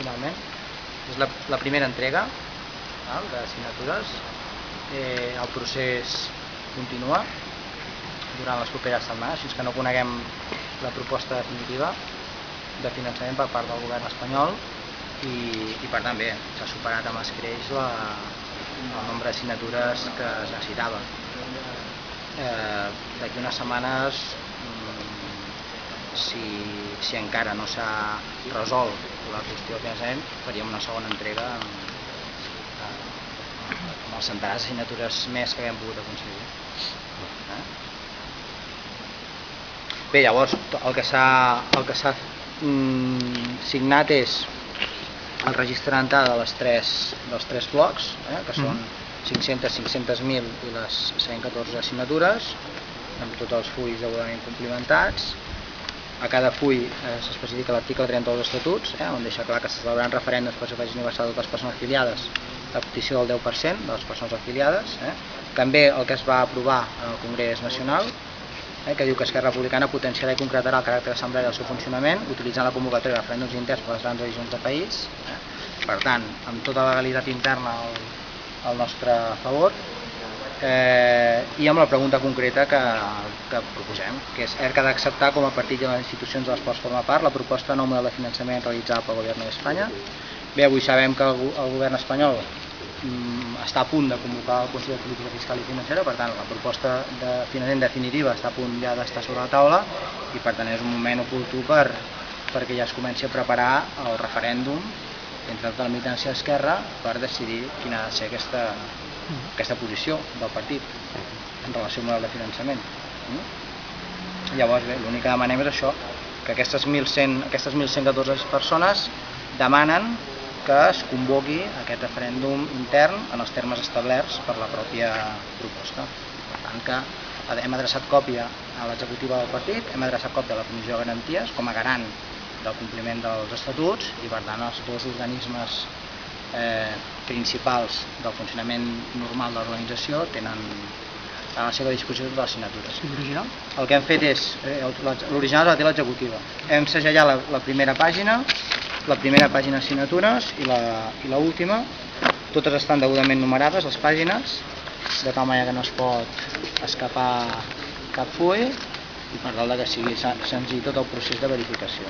finalment. És la primera entrega de signatures. El procés continua durant les properes setmanes, fins que no coneguem la proposta definitiva de finançament per part del govern espanyol i per tant bé, s'ha superat amb escreix el nombre de signatures que es necessitava. D'aquí unes setmanes, si encara no s'ha resolt la qüestió del finançament, faríem una segona entrega amb els centenars de signatures més que haguem pogut aconseguir. Bé, llavors el que s'ha signat és el registre d'entrada dels tres blocs, que són 500, 500.000 i les 114 signatures, amb tots els fulls degudament complimentats. A cada full s'especifica l'article 30 dels Estatuts, on deixa clar que se celebraran referèndums per sufragi universal de totes les persones afiliades, la petició del 10% de les persones afiliades. També el que es va aprovar en el Congrés Nacional, que diu que Esquerra Republicana potenciarà i concretarà el caràcter assembleari del seu funcionament utilitzant la convocatòria de referèndums interns per les grans regions del país. Per tant, amb tota la legalitat interna al nostre favor, i amb la pregunta concreta que proposem, que és ERC ha d'acceptar com a partit de les institucions de les quals forma part la proposta de nou model de finançament realitzada pel Govern d'Espanya. Bé, avui sabem que el Govern espanyol està a punt de convocar el Consell de Política Fiscal i Financera, per tant la proposta de finançament definitiva està a punt ja d'estar sobre la taula i per tant és un moment oportú perquè ja es comenci a preparar el referèndum entre tota la militància d'Esquerra per decidir quina ha de ser aquesta posició del partit en relació al model de finançament. Llavors bé, l'únic que demanem és això, que aquestes 1.114 persones demanen que es convoqui aquest referèndum intern en els termes establerts per la pròpia proposta. Per tant que hem adreçat còpia a l'executiva del partit, hem adreçat còpia a la Comissió de Garanties com a garant del compliment dels estatuts i per tant els dos organismes principals del funcionament normal de l'organització tenen a la seva disposició totes les signatures. L'original? El que hem fet és, l'original la té l'executiva, hem segellat la primera pàgina de signatures i l'última, totes estan degudament numerades les pàgines, de tal manera que no es pot escapar cap full i per tal que sigui senzill tot el procés de verificació.